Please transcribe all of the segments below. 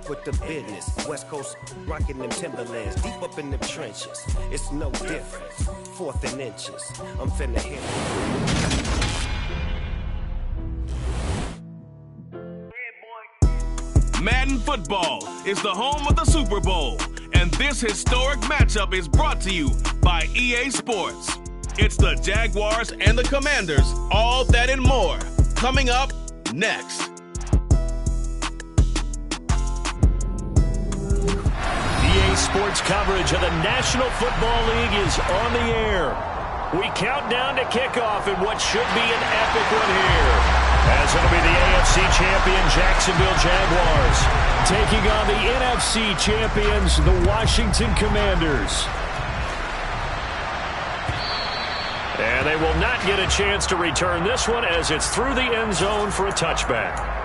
back with the business. West Coast rocking them Timberlands, deep up in them trenches. It's no different, 4th and inches. I'm finna hit. Madden Football is the home of the Super Bowl, and this historic matchup is brought to you by EA Sports. It's the Jaguars and the Commanders, all that and more, coming up next. EA Sports coverage of the National Football League is on the air. We count down to kickoff in what should be an epic one here, as it'll be the AFC champion Jacksonville Jaguars taking on the NFC champions, the Washington Commanders. And they will not get a chance to return this one as it's through the end zone for a touchback.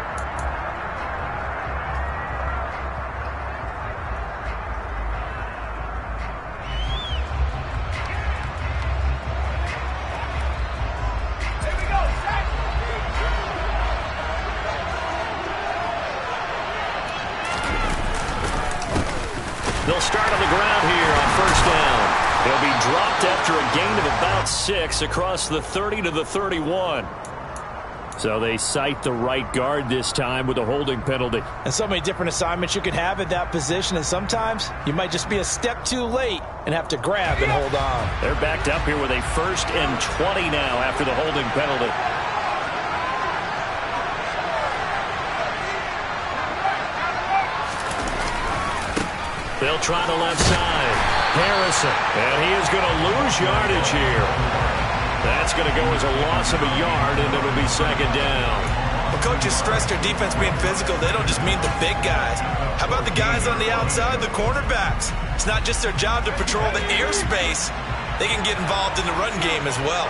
They'll start on the ground here on first down. They'll be dropped after a gain of about 6 across the 30 to the 31. So they cite the right guard this time with a holding penalty. And so many different assignments you could have at that position, and sometimes you might just be a step too late and have to grab and hold on. They're backed up here with a 1st and 20 now after the holding penalty. They'll try the left side. Harrison. And he is going to lose yardage here. That's going to go as a loss of a yard, and it'll be 2nd down. Well, coaches stress their defense being physical. They don't just mean the big guys. How about the guys on the outside, the cornerbacks? It's not just their job to patrol the airspace. They can get involved in the run game as well.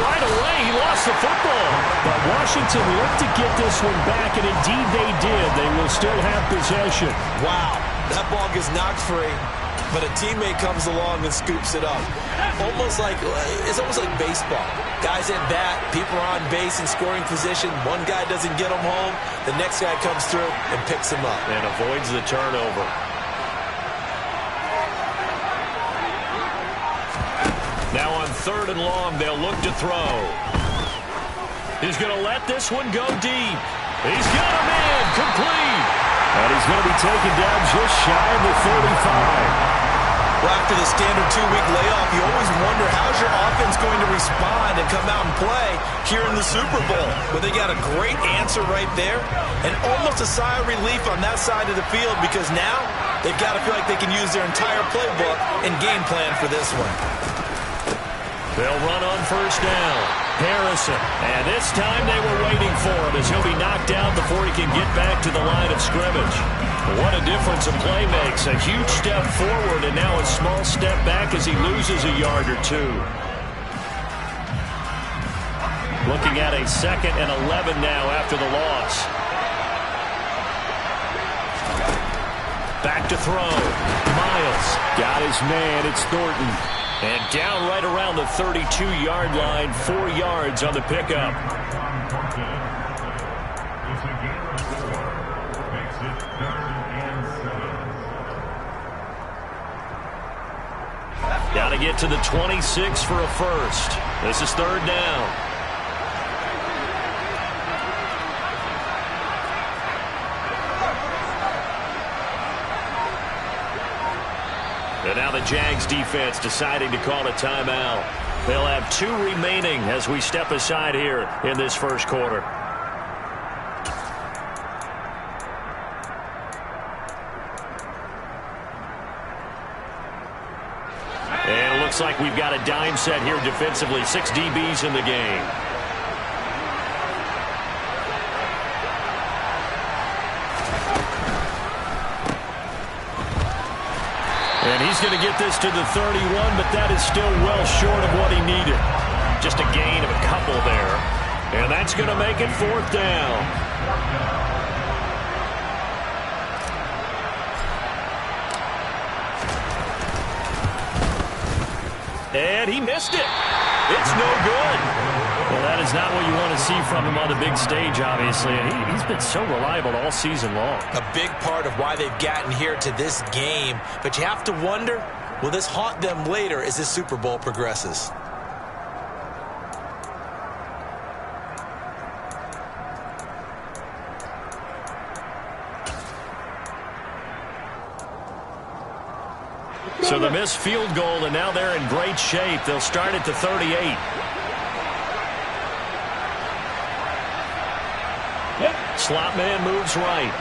Right away, he lost the football. But Washington looked to get this one back, and indeed they did. They will still have possession. Wow, that ball gets knocked free, but a teammate comes along and scoops it up. It's almost like baseball. Guys at bat, people are on base in scoring position. One guy doesn't get them home. The next guy comes through and picks him up. And avoids the turnover. Now on 3rd and long, they'll look to throw. He's going to let this one go deep. He's got a man, complete. And he's going to be taken down just shy of the 35. Well, after the standard 2-week layoff, you always wonder how's your offense going to respond and come out and play here in the Super Bowl. Well, they got a great answer right there, and almost a sigh of relief on that side of the field because now they've got to feel like they can use their entire playbook and game plan for this one. They'll run on 1st down. Harrison. And this time they were waiting for him as he'll be knocked down before he can get back to the line of scrimmage. What a difference a play makes. A huge step forward and now a small step back as he loses a yard or 2. Looking at a 2nd and 11 now after the loss. Back to throw. Miles. Got his man. It's Thornton. And down right around the 32-yard line, 4 yards on the pickup. Got to get to the 26 for a first. This is 3rd down. And now the Jags defense deciding to call a timeout. They'll have 2 remaining as we step aside here in this first quarter. And it looks like we've got a dime set here defensively. 6 DBs in the game. And he's going to get this to the 31, but that is still well short of what he needed. Just a gain of a couple there. And that's going to make it 4th down. And he missed it. It's no good. Well, that is not what you want to see from him on the big stage, obviously. He's been so reliable all season long. A big part of why they've gotten here to this game. But you have to wonder, will this haunt them later as this Super Bowl progresses? So the missed field goal, and now they're in great shape. They'll start at the 38. Slot man moves right.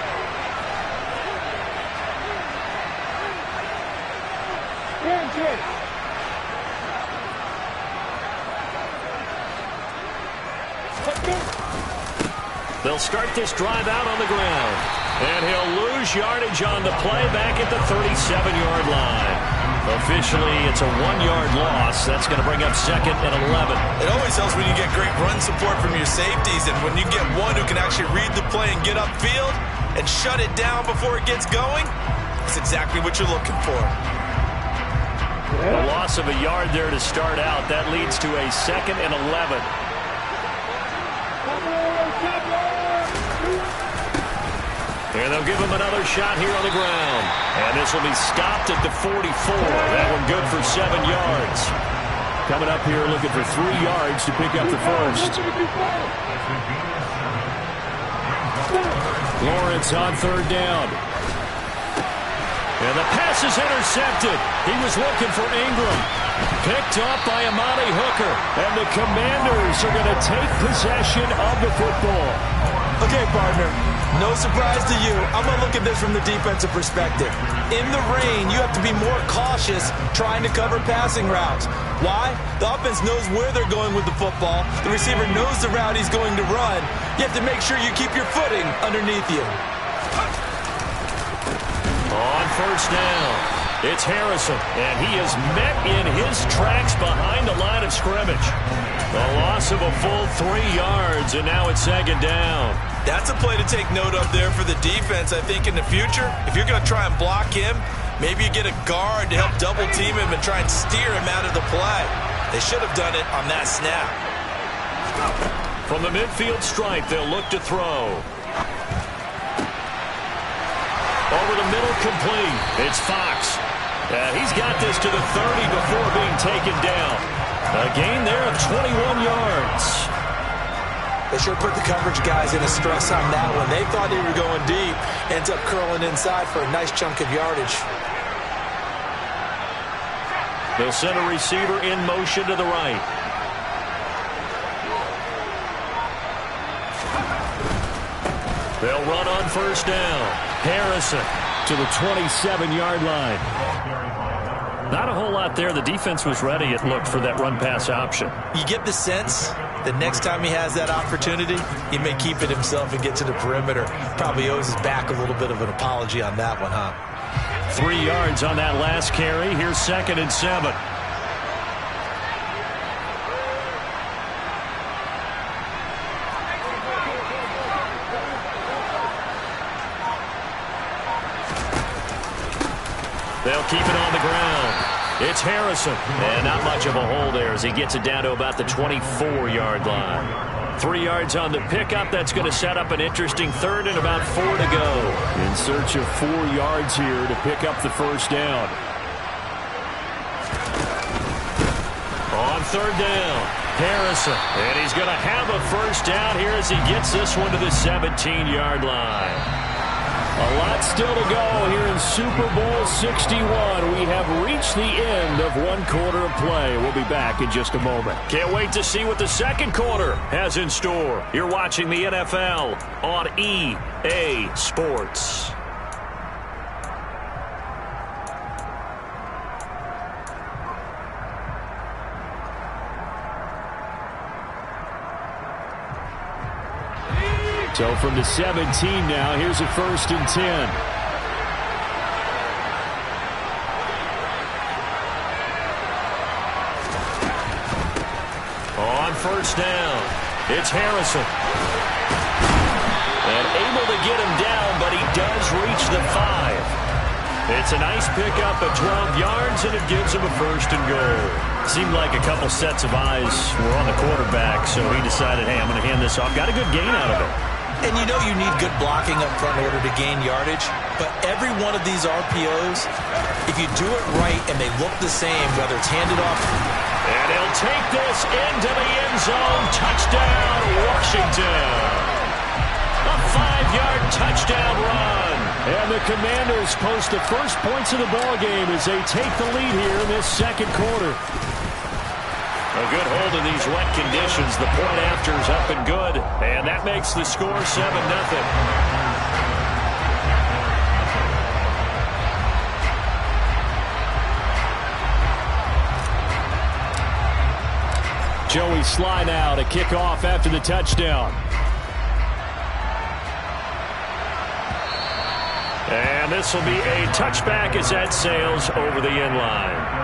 They'll start this drive out on the ground. And he'll lose yardage on the play back at the 37-yard line. Officially, it's a 1-yard loss. That's going to bring up 2nd and 11. It always helps when you get great run support from your safeties, and when you get one who can actually read the play and get upfield and shut it down before it gets going, that's exactly what you're looking for. A loss of a yard there to start out. That leads to a 2nd and 11. And they'll give him another shot here on the ground. And this will be stopped at the 44. That one good for 7 yards. Coming up here looking for 3 yards to pick up the first. Lawrence on 3rd down. And the pass is intercepted. He was looking for Ingram. Picked up by Amani Hooker. And the Commanders are going to take possession of the football. Okay, partner, no surprise to you. I'm going to look at this from the defensive perspective. In the rain, you have to be more cautious trying to cover passing routes. Why? The offense knows where they're going with the football. The receiver knows the route he's going to run. You have to make sure you keep your footing underneath you. On 1st down, it's Harrison, and he is met in his tracks behind the line of scrimmage. A loss of a full 3 yards, and now it's 2nd down. That's a play to take note of there for the defense, I think, in the future. If you're going to try and block him, maybe you get a guard to help double team him and try and steer him out of the play. They should have done it on that snap. From the midfield stripe, they'll look to throw. Over the middle, complete. It's Fox. He's got this to the 30 before being taken down. A gain there of 21 yards. They sure put the coverage guys in a stress on that one. They thought they were going deep. Ends up curling inside for a nice chunk of yardage. They'll send a receiver in motion to the right. They'll run on 1st down. Harrison to the 27-yard line. Not a whole lot there. The defense was ready, it looked, for that run-pass option. You get the sense that next time he has that opportunity, he may keep it himself and get to the perimeter. Probably owes his back a little bit of an apology on that one, huh? 3 yards on that last carry. Here's 2nd and 7. They'll keep it on the ground. It's Harrison. And not much of a hole there as he gets it down to about the 24-yard line. 3 yards on the pickup. That's going to set up an interesting 3rd and about 4 to go. In search of 4 yards here to pick up the 1st down. On 3rd down, Harrison. And he's going to have a 1st down here as he gets this one to the 17-yard line. A lot still to go here in Super Bowl 61. We have reached the end of 1 quarter of play. We'll be back in just a moment. Can't wait to see what the 2nd quarter has in store. You're watching the NFL on EA Sports. So from the 17 now, here's a 1st and 10. On 1st down, it's Harrison. And able to get him down, but he does reach the 5. It's a nice pickup at 12 yards, and it gives him a 1st and goal. Seemed like a couple sets of eyes were on the quarterback, so he decided, hey, I'm going to hand this off. Got a good gain out of it. And you know you need good blocking up front in order to gain yardage, but every one of these RPOs, if you do it right and they look the same, whether it's handed off. And he'll take this into the end zone. Touchdown, Washington. A 5-yard touchdown run. And the Commanders post the first points of the ball game as they take the lead here in this second quarter. A good hold in these wet conditions. The point after is up and good. And that makes the score 7-0. Joey Sly now to kick off after the touchdown. And this will be a touchback as that sails over the end line.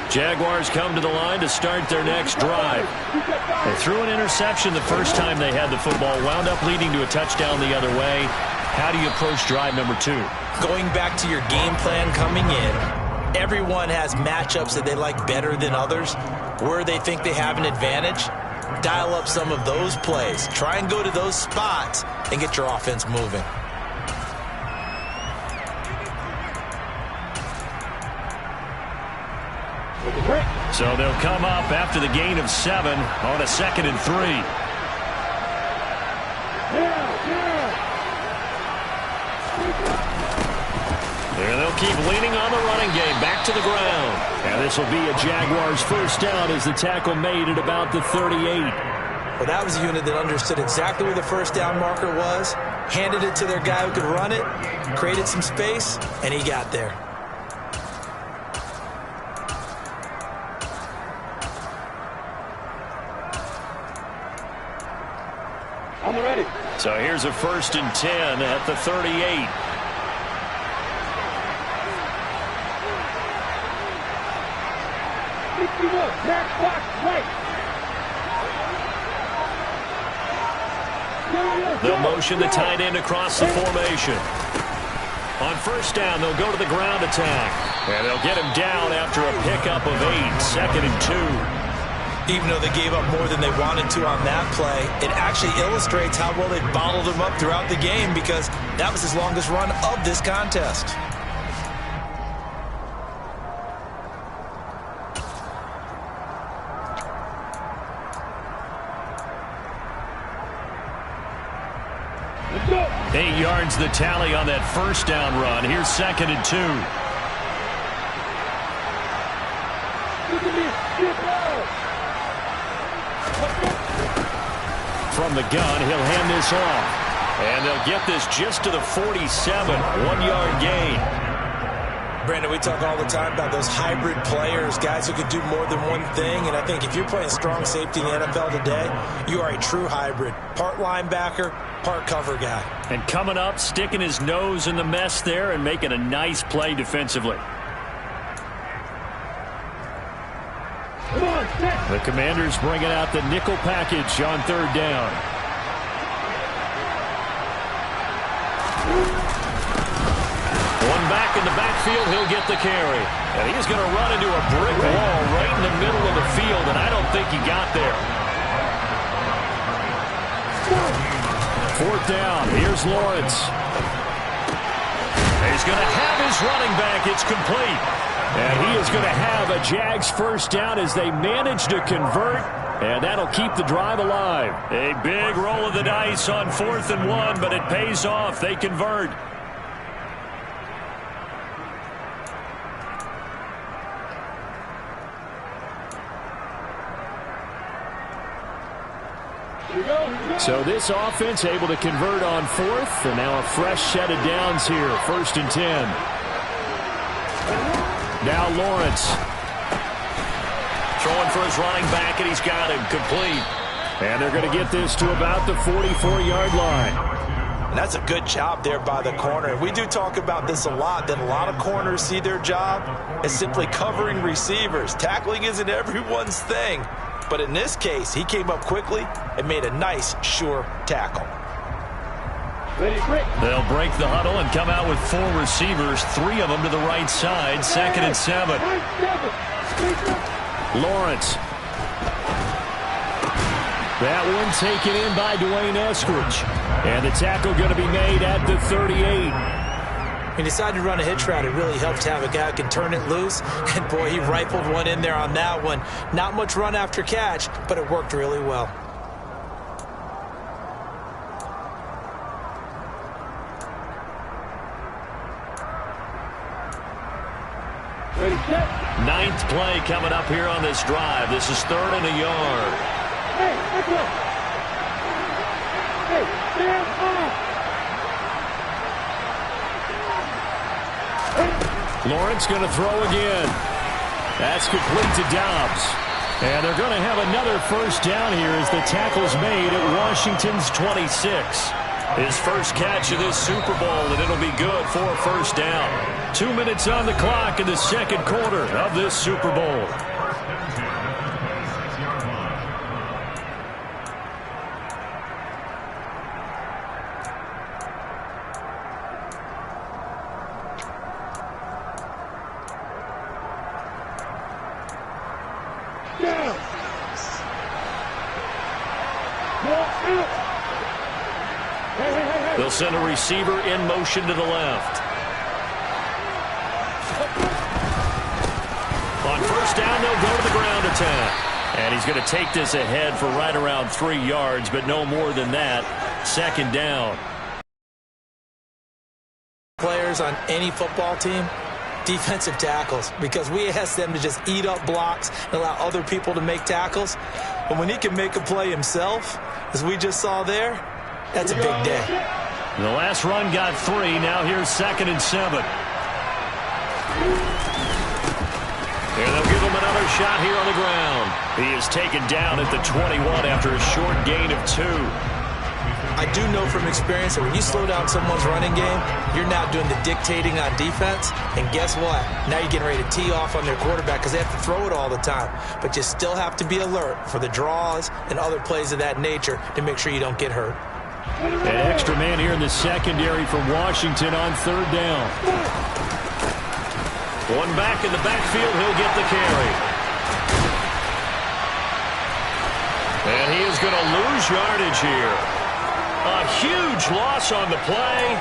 Jaguars come to the line to start their next drive. They threw an interception the first time they had the football, wound up leading to a touchdown the other way. How do you approach drive number 2? Going back to your game plan coming in, everyone has matchups that they like better than others, where they think they have an advantage. Dial up some of those plays. Try and go to those spots and get your offense moving. So they'll come up after the gain of 7 on a 2nd and 3. There they'll keep leaning on the running game. Back to the ground. And this will be a Jaguars first down as the tackle made at about the 38. Well, that was a unit that understood exactly where the first down marker was, handed it to their guy who could run it, created some space, and he got there. So here's a 1st and 10 at the 38. They'll motion the tight end across the formation. On first down, they'll go to the ground attack. And they'll get him down after a pickup of 8, 2nd and 2. Even though they gave up more than they wanted to on that play, it actually illustrates how well they bottled him up throughout the game because that was his longest run of this contest. Let's go. 8 yards the tally on that first down run. Here's 2nd and 2. From the gun, he'll hand this off. And they'll get this just to the 47, 1-yard gain. Brandon, we talk all the time about those hybrid players, guys who could do more than one thing. And I think if you're playing strong safety in the NFL today, you are a true hybrid. Part linebacker, part cover guy. And coming up, sticking his nose in the mess there and making a nice play defensively. The Commanders bringing out the nickel package on 3rd down. One back in the backfield, he'll get the carry. And he's going to run into a brick wall right in the middle of the field, and I don't think he got there. Fourth down. Here's Lawrence. He's going to have his running back. It's complete. And he is going to have a Jags first down as they manage to convert. And that'll keep the drive alive. A big roll of the dice on 4th and 1, but it pays off. They convert. So this offense able to convert on 4th, and now a fresh set of downs here. 1st and 10. Now Lawrence. Throwing for his running back, and he's got him complete. And they're going to get this to about the 44-yard line. And that's a good job there by the corner. We do talk about this a lot, that a lot of corners see their job as simply covering receivers. Tackling isn't everyone's thing. But in this case, he came up quickly and made a nice, sure tackle. They'll break the huddle and come out with 4 receivers, 3 of them to the right side. 2nd and 7. Lawrence. That one taken in by Dwayne Eskridge. And the tackle going to be made at the 38. He decided to run a hitch route. It really helped to have a guy who can turn it loose. And, boy, he rifled one in there on that one. Not much run after catch, but it worked really well. Ninth play coming up here on this drive. This is 3rd and a yard. Hey, let's go. Hey, stand off. Lawrence going to throw again. That's complete to Dobbs. And they're going to have another first down here as the tackle's made at Washington's 26. His first catch of this Super Bowl, and it'll be good for a first down. 2 minutes on the clock in the second quarter of this Super Bowl. They'll send a receiver in motion to the left. On first down, they'll go to the ground attack. And he's going to take this ahead for right around 3 yards, but no more than that. 2nd down. Players on any football team, defensive tackles, because we ask them to just eat up blocks and allow other people to make tackles. But when he can make a play himself, as we just saw there, that's a big day. The last run got 3. Now here's 2nd and 7. And they'll give him another shot here on the ground. He is taken down at the 21 after a short gain of 2. I do know from experience that when you slow down someone's running game, you're now doing the dictating on defense. And guess what? Now you're getting ready to tee off on their quarterback because they have to throw it all the time. But you still have to be alert for the draws and other plays of that nature to make sure you don't get hurt. An extra man here in the secondary for Washington on 3rd down. One back in the backfield, he'll get the carry. And he is going to lose yardage here. A huge loss on the play.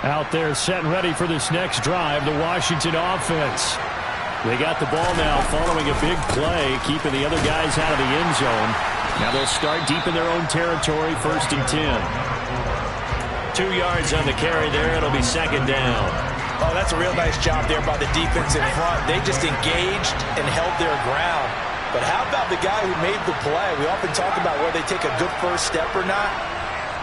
Out there set and ready for this next drive, the Washington offense. They got the ball now following a big play, keeping the other guys out of the end zone. Now they'll start deep in their own territory, 1st and 10. 2 yards on the carry there. It'll be 2nd down. Oh, that's a real nice job there by the defense in front. They just engaged and held their ground. But how about the guy who made the play? We often talk about whether they take a good first step or not.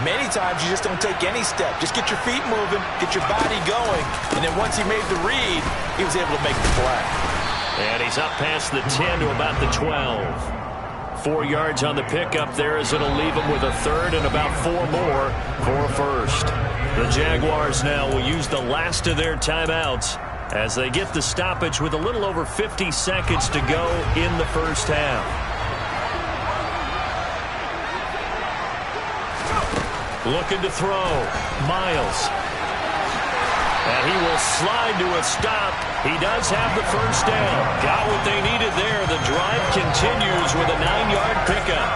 Many times you just don't take any step. Just get your feet moving, get your body going, and then once he made the read, he was able to make the play. And he's up past the 10 to about the 12. 4 yards on the pickup there as it'll leave him with a 3rd and about 4 more for a first. The Jaguars now will use the last of their timeouts as they get the stoppage with a little over 50 seconds to go in the first half. Looking to throw. Miles. And he will slide to a stop. He does have the first down. Got what they needed there. The drive continues with a 9-yard pickup.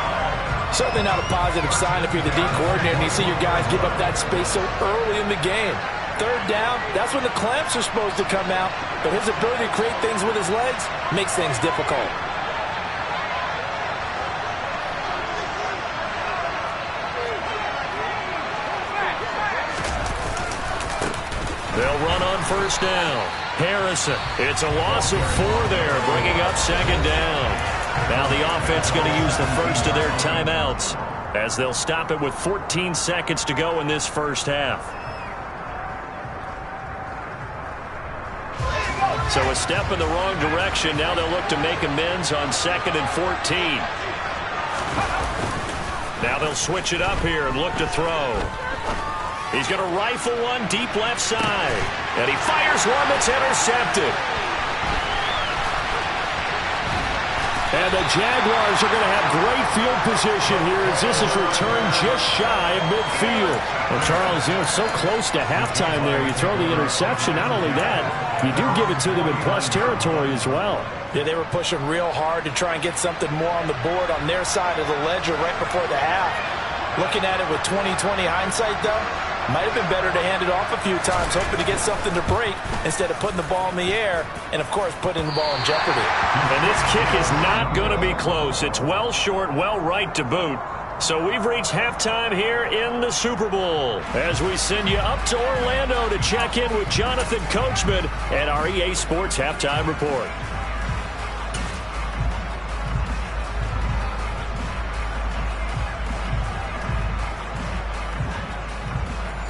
Certainly not a positive sign if you're the D coordinator and you see your guys give up that space so early in the game. Third down, that's when the clamps are supposed to come out. But his ability to create things with his legs makes things difficult. They'll run on first down. Harrison. It's a loss of 4 there, bringing up second down. Now the offense going to use the first of their timeouts as they'll stop it with 14 seconds to go in this first half. So a step in the wrong direction. Now they'll look to make amends on 2nd and 14. Now they'll switch it up here and look to throw. He's going to rifle one deep left side. And he fires one that's intercepted. And the Jaguars are going to have great field position here as this is returned just shy of midfield. Well, Charles, you know, so close to halftime there. You throw the interception. Not only that, you do give it to them in plus territory as well. Yeah, they were pushing real hard to try and get something more on the board on their side of the ledger right before the half. Looking at it with 20/20 hindsight, though, might have been better to hand it off a few times, hoping to get something to break instead of putting the ball in the air and, of course, putting the ball in jeopardy. And this kick is not going to be close. It's well short, well right to boot. So we've reached halftime here in the Super Bowl as we send you up to Orlando to check in with Jonathan Coachman at our EA Sports Halftime Report.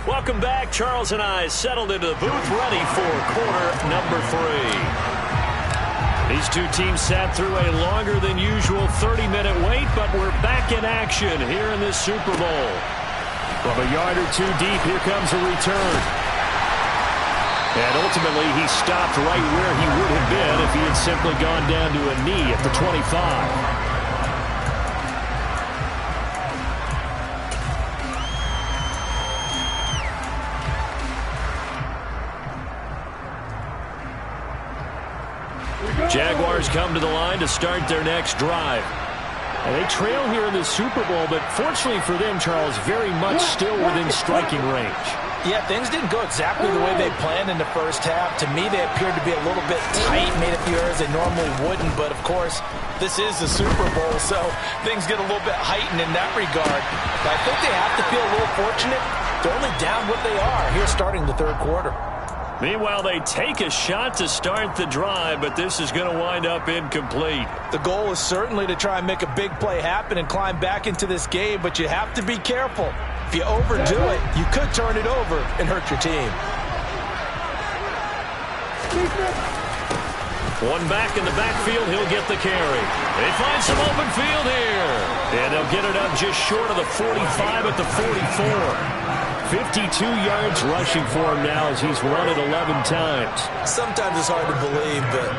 Welcome back. Charles and I settled into the booth, ready for quarter number 3. These two teams sat through a longer than usual 30-minute wait, but we're back in action here in this Super Bowl. From a yard or two deep, here comes a return. And ultimately, he stopped right where he would have been if he had simply gone down to a knee at the 25. Jaguars come to the line to start their next drive. And they trail here in the Super Bowl, but fortunately for them, Charles, very much still within striking range. Yeah, things didn't go exactly the way they planned in the first half. To me, they appeared to be a little bit tight, made a few errors they normally wouldn't. But, of course, this is the Super Bowl, so things get a little bit heightened in that regard. But I think they have to feel a little fortunate. They're only down what they are here starting the third quarter. Meanwhile, they take a shot to start the drive, but this is going to wind up incomplete. The goal is certainly to try and make a big play happen and climb back into this game, but you have to be careful. If you overdo it, you could turn it over and hurt your team. One back in the backfield, he'll get the carry. They find some open field here. And they'll get it up just short of the 45 at the 44. 52 yards rushing for him now as he's run it 11 times. Sometimes it's hard to believe, but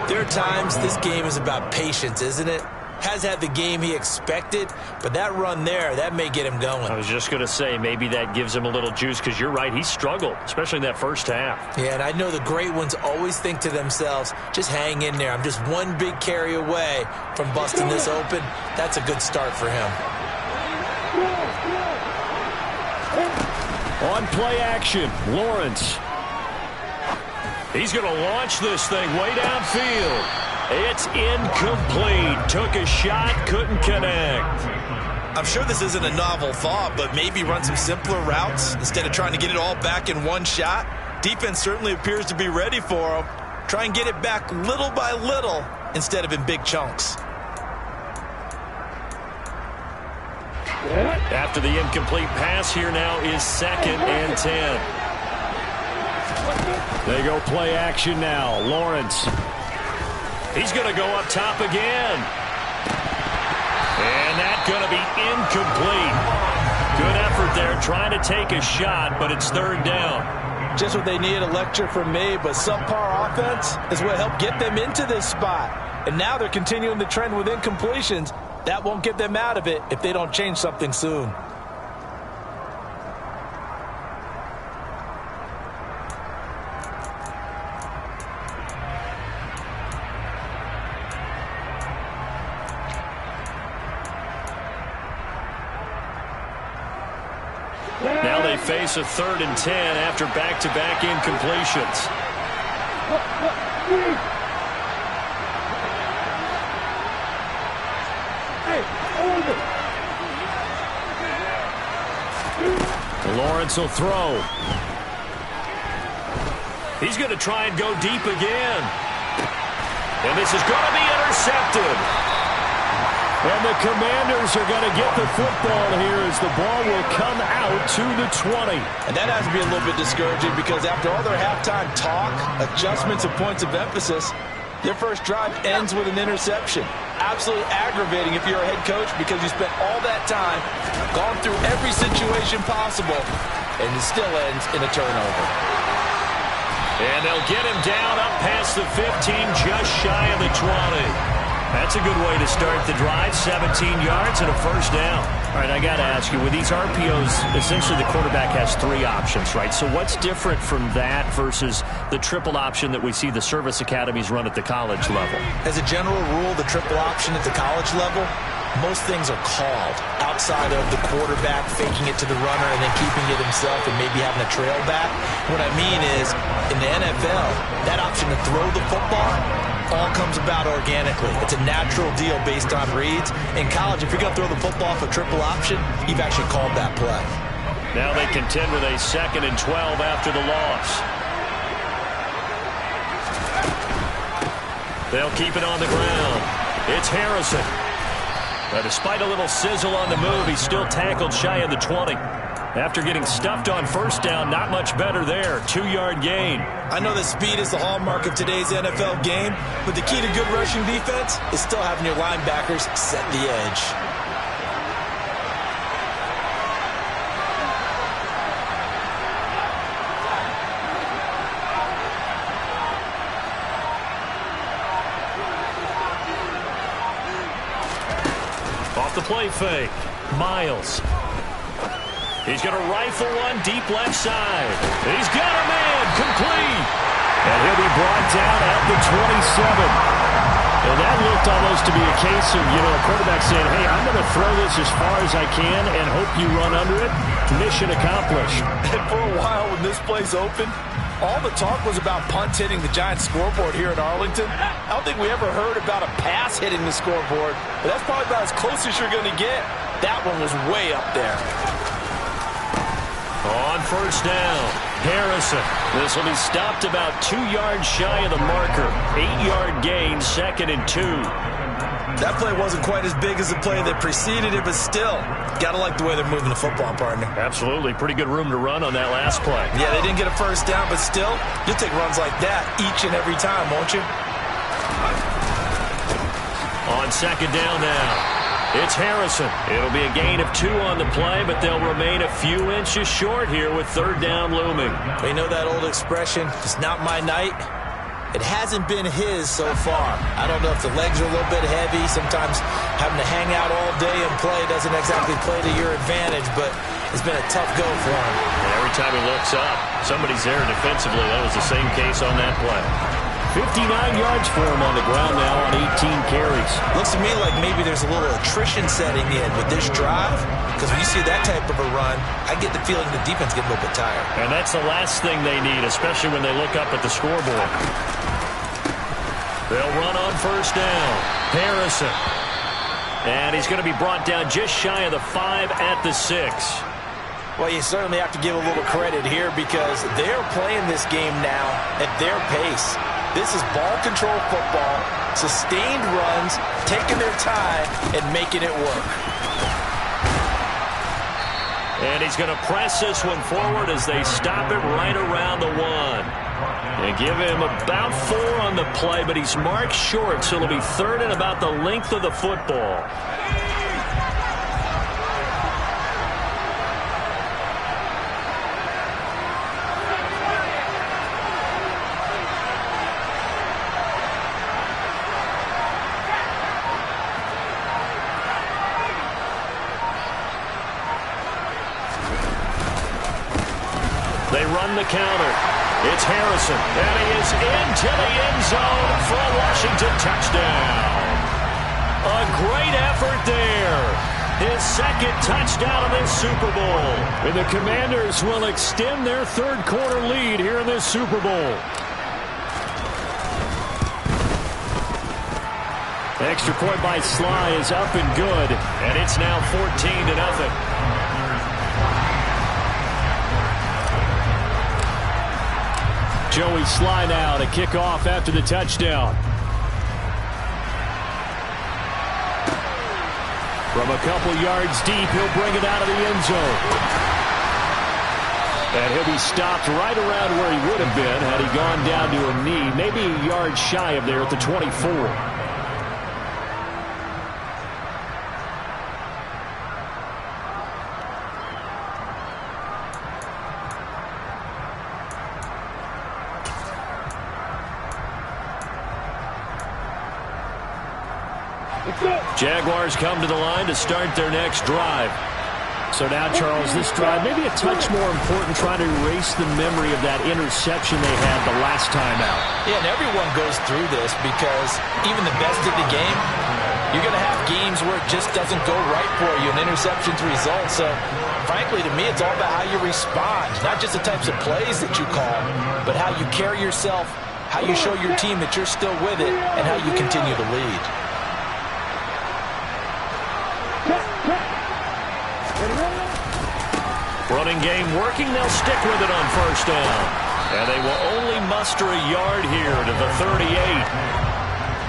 there are times this game is about patience, isn't it? Has had the game he expected, but that run there, that may get him going. I was just going to say, maybe that gives him a little juice because you're right, he struggled, especially in that first half. Yeah, and I know the great ones always think to themselves, just hang in there. I'm just one big carry away from busting this open. That's a good start for him. On play action, Lawrence. He's going to launch this thing way downfield. It's incomplete. Took a shot, couldn't connect. I'm sure this isn't a novel thought, but maybe run some simpler routes instead of trying to get it all back in one shot. Defense certainly appears to be ready for him. Try and get it back little by little instead of in big chunks. After the incomplete pass, here now is 2nd and 10. They go play action now. Lawrence. He's going to go up top again. And that's going to be incomplete. Good effort there trying to take a shot, but it's 3rd down. Just what they need, a lecture from me, but subpar offense is what helped get them into this spot. And now they're continuing the trend with incompletions. That won't get them out of it if they don't change something soon. face a 3rd and 10 after back-to-back incompletions. Lawrence will throw. He's going to try and go deep again. And this is going to be intercepted. And the Commanders are going to get the football here as the ball will come out to the 20. And that has to be a little bit discouraging because after all their halftime talk, adjustments and points of emphasis, their first drive ends with an interception. Absolutely aggravating if you're a head coach because you spent all that time, gone through every situation possible, and it still ends in a turnover. And they'll get him down up past the 15, just shy of the 20. That's a good way to start the drive, 17 yards and a first down. All right, I got to ask you, with these RPOs, essentially the quarterback has 3 options, right? So what's different from that versus the triple option that we see the service academies run at the college level? As a general rule, the triple option at the college level, most things are called outside of the quarterback faking it to the runner and then keeping it himself and maybe having a trail back. What I mean is, in the NFL, that option to throw the football all comes about organically. It's a natural deal based on reads. In college, if you're going to throw the football for triple option, you've actually called that play. Now they contend with a 2nd and 12 after the loss. They'll keep it on the ground. It's Harrison. But despite a little sizzle on the move, he's still tackled shy of the 20. After getting stuffed on first down, not much better there. 2-yard gain. I know that speed is the hallmark of today's NFL game, but the key to good rushing defense is still having your linebackers set the edge. Off the play fake, Miles. He's going to rifle one deep left side. He's got a man, complete. And he'll be brought down at the 27. And that looked almost to be a case of, a quarterback saying, hey, I'm going to throw this as far as I can and hope you run under it. Mission accomplished. And for a while when this play's open, all the talk was about punts hitting the Giants scoreboard here in Arlington. I don't think we ever heard about a pass hitting the scoreboard, but that's probably about as close as you're going to get. That one was way up there. On first down, Harrison. This will be stopped about 2 yards shy of the marker. 8-yard gain, 2nd and 2. That play wasn't quite as big as the play that preceded it, but still, got to like the way they're moving the football, partner. Absolutely. Pretty good room to run on that last play. Yeah, they didn't get a first down, but still, you'll take runs like that each and every time, won't you? On 2nd down now. It's Harrison. It'll be a gain of 2 on the play, but they'll remain a few inches short here with 3rd down looming. You know that old expression, it's not my night? It hasn't been his so far. I don't know if the legs are a little bit heavy. Sometimes having to hang out all day and play doesn't exactly play to your advantage, but it's been a tough go for him. And every time he looks up, somebody's there defensively. That was the same case on that play. 59 yards for him on the ground now on 18 carries. Looks to me like maybe there's a little attrition setting in with this drive, because when you see that type of a run, I get the feeling the defense gets a little bit tired. And that's the last thing they need, especially when they look up at the scoreboard. They'll run on first down. Harrison. And he's going to be brought down just shy of the 5 at the 6. Well, you certainly have to give a little credit here because they're playing this game now at their pace. This is ball control football, sustained runs, taking their time, and making it work. And he's going to press this one forward as they stop it right around the 1. And give him about 4 on the play, but he's marked short, so it'll be 3rd and about the length of the football. They run the counter. It's Harrison, and he is into the end zone for a Washington touchdown. A great effort there. his second touchdown of this Super Bowl. And the Commanders will extend their third quarter lead here in this Super Bowl. Extra point by Sly is up and good, and it's now 14-0. Joey Sly now to kick off after the touchdown. From a couple yards deep, he'll bring it out of the end zone. And he'll be stopped right around where he would have been had he gone down to a knee, maybe a yard shy of there at the 24. Jaguars come to the line to start their next drive. So now, Charles, this drive maybe a touch more important, trying to erase the memory of that interception they had the last time out. Yeah, and everyone goes through this because even the best of the game, you're going to have games where it just doesn't go right for you, and interceptions result. So, frankly, to me, it's all about how you respond, not just the types of plays that you call, but how you carry yourself, how you show your team that you're still with it, and how you continue to lead. Running game working. They'll stick with it on first down. And they will only muster a yard here to the 38.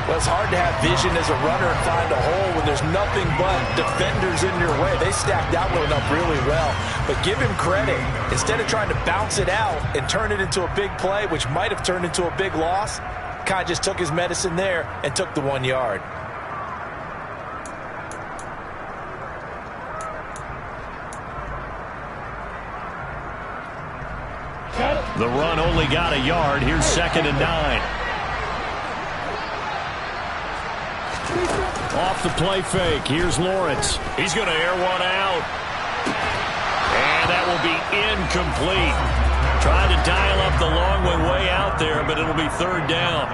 Well, it's hard to have vision as a runner and find a hole when there's nothing but defenders in your way. They stacked that one up really well. But give him credit. Instead of trying to bounce it out and turn it into a big play, which might have turned into a big loss, kind of just took his medicine there and took the 1 yard. The run only got a yard. Here's 2nd and 9. Off the play fake. Here's Lawrence. He's going to air one out. And that will be incomplete. Trying to dial up the long one way out there, but it'll be 3rd down.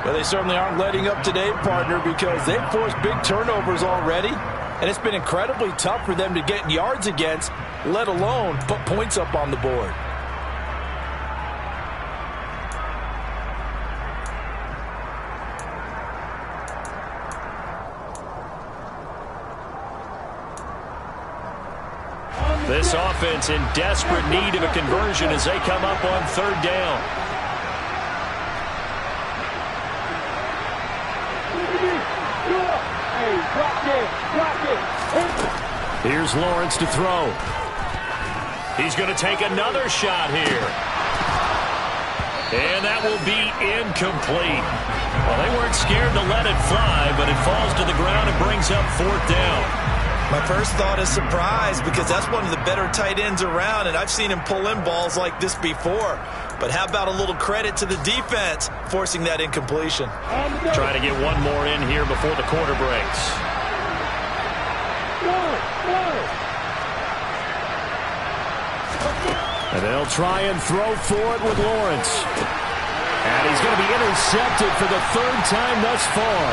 Well, they certainly aren't letting up today, partner, because they've forced big turnovers already. And it's been incredibly tough for them to get yards against, let alone put points up on the board. This offense in desperate need of a conversion as they come up on 3rd down. Here's Lawrence to throw. He's going to take another shot here. And that will be incomplete. Well, they weren't scared to let it fly, but it falls to the ground and brings up 4th down. My first thought is surprise because that's one of the better tight ends around, and I've seen him pull in balls like this before. But how about a little credit to the defense forcing that incompletion? Trying to get one more in here before the quarter breaks. And they'll try and throw for it with Lawrence. And he's going to be intercepted for the 3rd time thus far.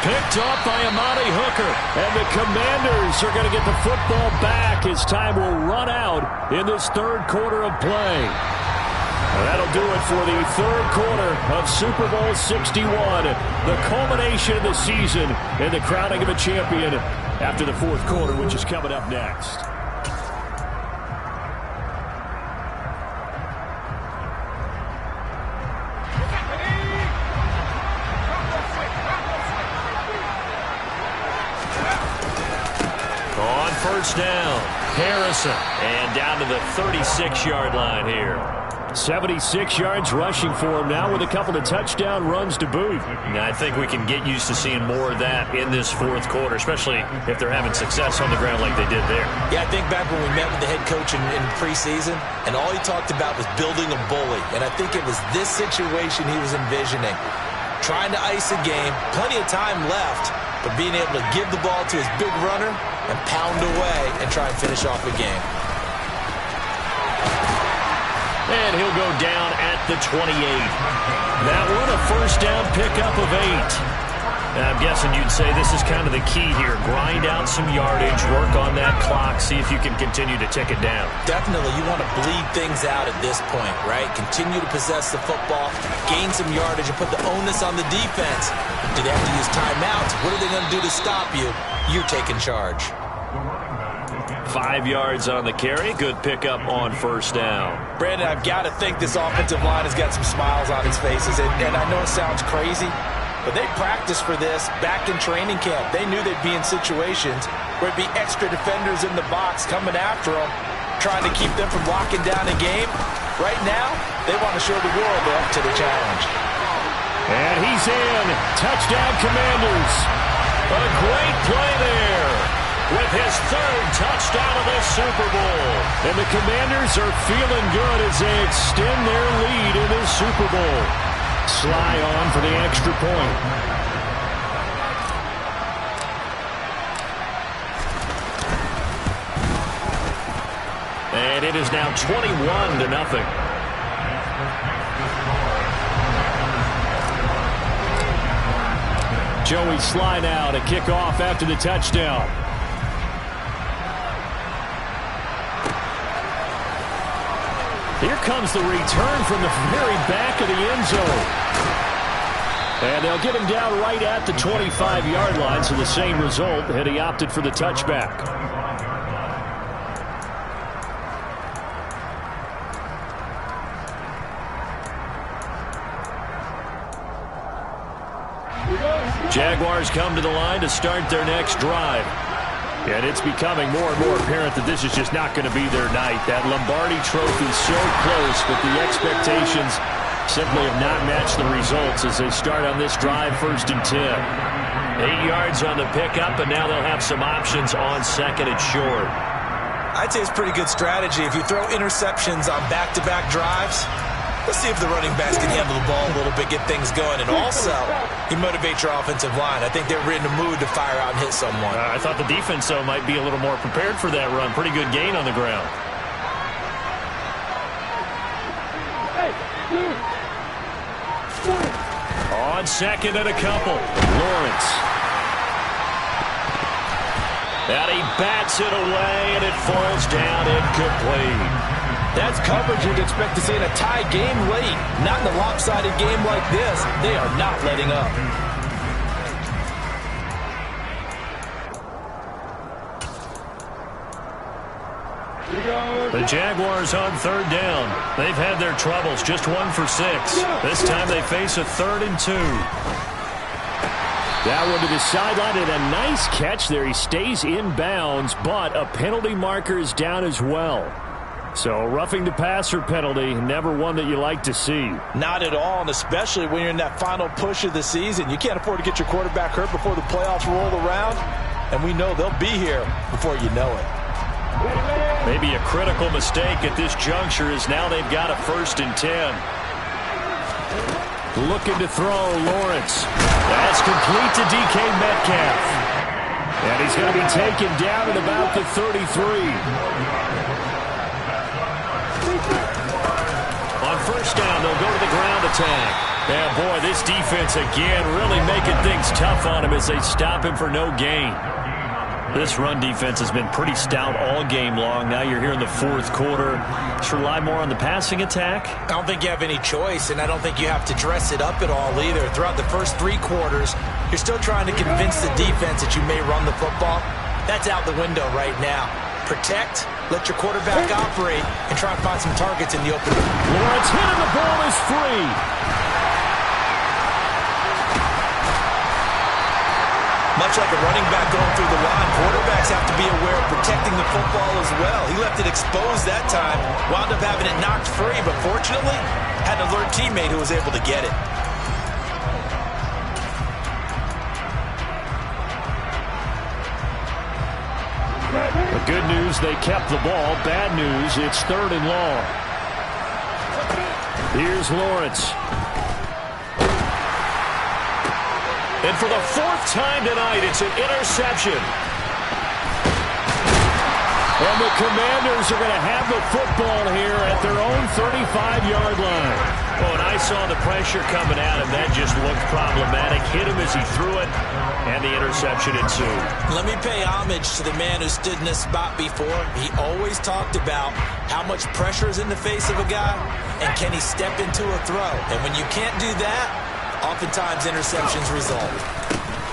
Picked off by Amani Hooker. And the Commanders are going to get the football back as time will run out in this 3rd quarter of play. And that'll do it for the 3rd quarter of Super Bowl 61. The culmination of the season and the crowning of a champion after the 4th quarter, which is coming up next. First down, Harrison, and down to the 36-yard line here. 76 yards rushing for him now with a couple of touchdown runs to boot. I think we can get used to seeing more of that in this 4th quarter, especially if they're having success on the ground like they did there. Yeah, I think back when we met with the head coach in preseason, and all he talked about was building a bully. And I think it was this situation he was envisioning. Trying to ice a game, plenty of time left, but being able to give the ball to his big runner and pound away and try and finish off the game. And he'll go down at the 28. That one a first down pickup of 8. I'm guessing you'd say this is kind of the key here. Grind out some yardage, work on that clock, see if you can continue to tick it down. Definitely, you want to bleed things out at this point, right? Continue to possess the football, gain some yardage, and put the onus on the defense. Do they have to use timeouts? What are they going to do to stop you? You're taking charge. 5 yards on the carry. Good pickup on first down. Brandon, I've got to think this offensive line has got some smiles on its faces. And I know it sounds crazy, but they practiced for this back in training camp. They knew they'd be in situations where it'd be extra defenders in the box coming after them, trying to keep them from locking down a game. Right now, they want to show the world they're up to the challenge. And he's in. Touchdown, Commanders. A great play there with his 3rd touchdown of the Super Bowl. And the Commanders are feeling good as they extend their lead in the Super Bowl. Sly on for the extra point. And it is now 21-0. Joey Sly now to kick off after the touchdown. Here comes the return from the very back of the end zone. And they'll get him down right at the 25-yard line, so the same result had he opted for the touchback. Jaguars come to the line to start their next drive. And it's becoming more and more apparent that this is just not going to be their night. That Lombardi Trophy so close, but the expectations simply have not matched the results as they start on this drive, 1st and 10. 8 yards on the pickup, and now they'll have some options on 2nd and short. I'd say it's pretty good strategy. If you throw interceptions on back-to-back drives, let's see if the running backs can handle the ball a little bit, get things going. And also, you motivate your offensive line. I think they're in the mood to fire out and hit someone. I thought the defense, though, might be a little more prepared for that run. Pretty good gain on the ground. On 2nd and a couple, Lawrence. And he bats it away, and it falls down incomplete. That's coverage you'd expect to see in a tie game late. Not in a lopsided game like this. They are not letting up. The Jaguars on 3rd down. They've had their troubles, just 1 for 6. This time they face a 3rd and 2. That one to the sideline, and a nice catch there. He stays in bounds, but a penalty marker is down as well. So roughing the passer penalty, never one that you like to see. Not at all, and especially when you're in that final push of the season. You can't afford to get your quarterback hurt before the playoffs roll around, and we know they'll be here before you know it. Maybe a critical mistake at this juncture is now they've got a 1st and 10. Looking to throw, Lawrence. That's complete to DK Metcalf. And he's going to be taken down at about the 33. On 1st down, they'll go to the ground attack. And boy, this defense again really making things tough on him as they stop him for no gain. This run defense has been pretty stout all game long. Now you're here in the 4th quarter. Just rely more on the passing attack. I don't think you have any choice, and I don't think you have to dress it up at all either. Throughout the first 3 quarters, you're still trying to convince the defense that you may run the football. That's out the window right now. Protect, let your quarterback operate, and try and find some targets in the open. Lawrence hit, and the ball is free. Much like a running back going through the line, quarterbacks have to be aware of protecting the football as well. He left it exposed that time, wound up having it knocked free, but fortunately, had an alert teammate who was able to get it. The good news, they kept the ball. Bad news, it's 3rd and long. Here's Lawrence. And for the 4th time tonight, it's an interception. And the Commanders are going to have the football here at their own 35-yard line. Oh, and I saw the pressure coming at him. That just looked problematic. Hit him as he threw it, and the interception ensued. Let me pay homage to the man who stood in this spot before. He always talked about how much pressure is in the face of a guy, and can he step into a throw. And when you can't do that, oftentimes interceptions result.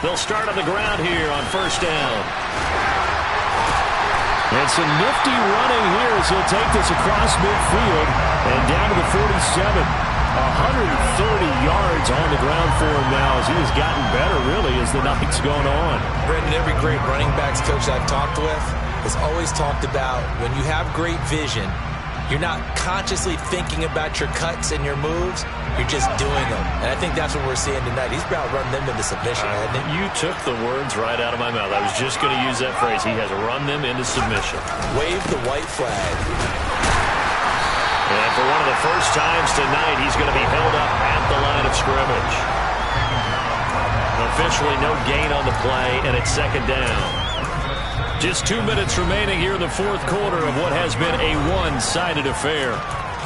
They'll start on the ground here on first down. And some nifty running here as he'll take this across midfield and down to the 47. 130 yards on the ground for him now as he has gotten better, really, as the night's gone on. Brendan, every great running backs coach I've talked with has always talked about when you have great vision, you're not consciously thinking about your cuts and your moves. You're just doing them. And I think that's what we're seeing tonight. He's about running them into submission, hasn't he? You took the words right out of my mouth. I was just going to use that phrase. He has run them into submission. Wave the white flag. And for one of the first times tonight, he's going to be held up at the line of scrimmage. Officially no gain on the play, and it's second down. Just 2 minutes remaining here in the fourth quarter of what has been a one-sided affair.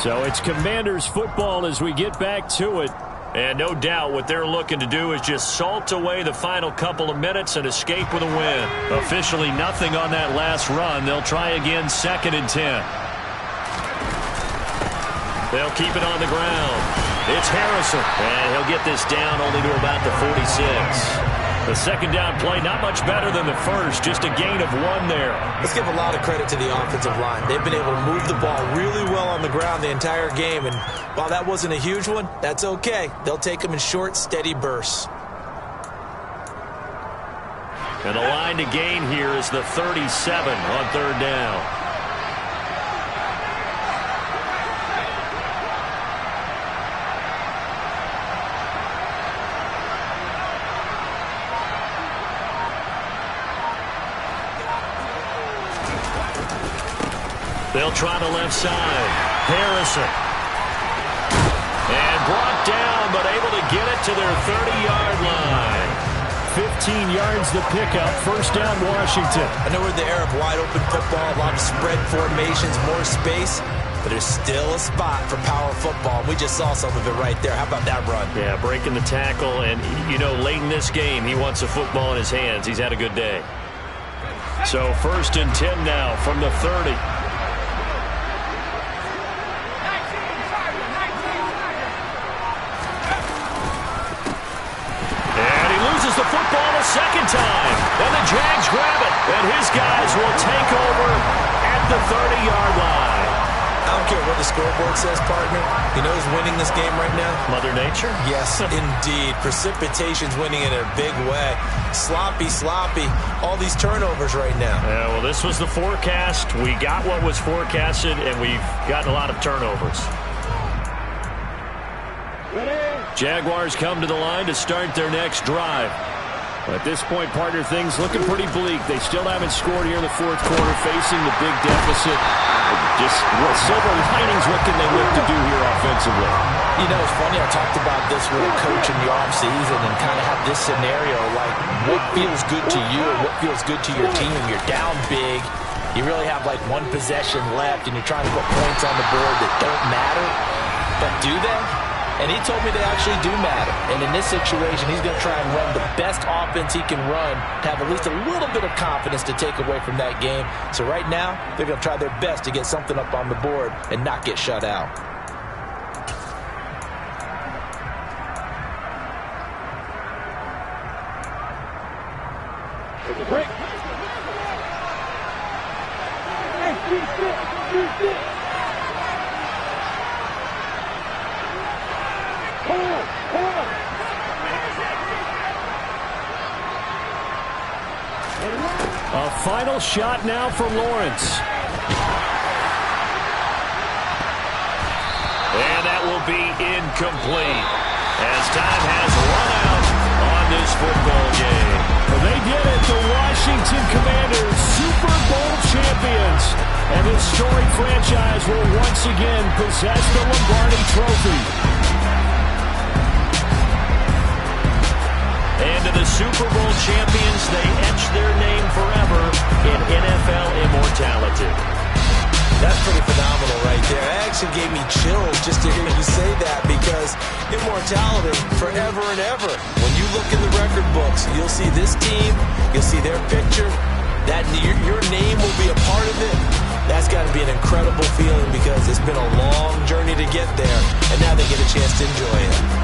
So it's Commanders football as we get back to it. And no doubt what they're looking to do is just salt away the final couple of minutes and escape with a win. Officially nothing on that last run. They'll try again, 2nd and 10. They'll keep it on the ground. It's Harrison. And he'll get this down only to about the 46. The second down play, not much better than the first, just a gain of 1 there. Let's give a lot of credit to the offensive line. They've been able to move the ball really well on the ground the entire game, and while that wasn't a huge one, that's okay. They'll take them in short, steady bursts. And the line to gain here is the 37 on third down. They'll try the left side. Harrison. And brought down, but able to get it to their 30-yard line. 15 yards the pickup. First down, Washington. I know we're in the era of wide-open football, a lot of spread formations, more space, but there's still a spot for power football. We just saw some of it right there. How about that run? Yeah, breaking the tackle, and, you know, late in this game, he wants a football in his hands. He's had a good day. So 1st and 10 now from the 30. The football a second time, and the Jags grab it, and his guys will take over at the 30-yard line. I don't care what the scoreboard says, partner. You know who's winning this game right now? Mother Nature? Yes, indeed. Precipitation's winning in a big way. Sloppy, all these turnovers right now. Yeah, well, this was the forecast. We got what was forecasted, and we've gotten a lot of turnovers. Jaguars come to the line to start their next drive. At this point, partner, things looking pretty bleak. They still haven't scored here in the fourth quarter, facing the big deficit. Just silver linings, what can they look to do here offensively? You know, it's funny, I talked about this with a coach in the offseason and kind of have this scenario, like what feels good to you and what feels good to your team. You're down big. You really have like one possession left, and you're trying to put points on the board that don't matter. But do they? And he told me they actually do matter. And in this situation, he's going to try and run the best offense he can run to have at least a little bit of confidence to take away from that game. So right now, they're going to try their best to get something up on the board and not get shut out. A final shot now for Lawrence. And that will be incomplete as time has run out on this football game. Well, they did it. The Washington Commanders, Super Bowl champions. And this storied franchise will once again possess the Lombardi Trophy. And to the Super Bowl champions, they etch their name forever in NFL immortality. That's pretty phenomenal right there. It actually gave me chills just to hear you say that, because immortality forever and ever. When you look in the record books, you'll see this team, you'll see their picture, that your name will be a part of it. That's got to be an incredible feeling, because it's been a long journey to get there, and now they get a chance to enjoy it.